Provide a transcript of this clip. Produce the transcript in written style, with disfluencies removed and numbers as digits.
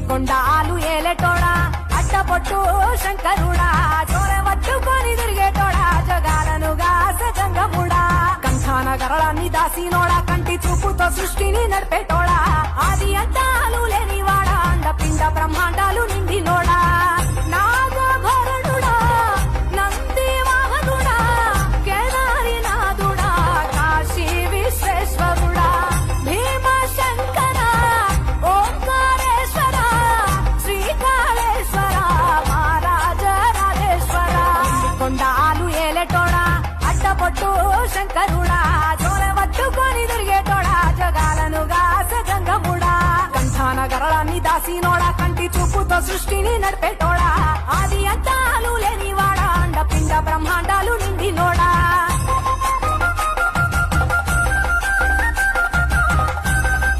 కొండాలు ఏలేటోడా అట్టపొట్టు శంకరుడా చోరె పట్టుకొని తిరిగేటోడా జగాలను గాసగంగముడా కంఠాన గరళాన్ని దాసినోడా కంటి చూపుతో సృష్టిని నడిపేటోడా ఆది అంతాలు లేనివాడా అండపిండ బ్రహ్మాండాలు నిండినోడా నాగభరణుడా నంది వాహనుడా కేదారినాథుడా కాశీ విశ్వేశ్వరుడా భీమశంకర ఓంకారేశ్వర శ్రీకాళేశ్వర మహారాజరాజేశ్వర కొండాలు ఏలేటోడా అడ్డపొట్టు శంకరుడా చోరె పట్టుకొని తిరిగేటోడా జగాలను గాసగంగముడా కంఠాన గరళాన్ని దాసినోడా కంటి చూపుతో సృష్టిని నడిపేటోడా ఆది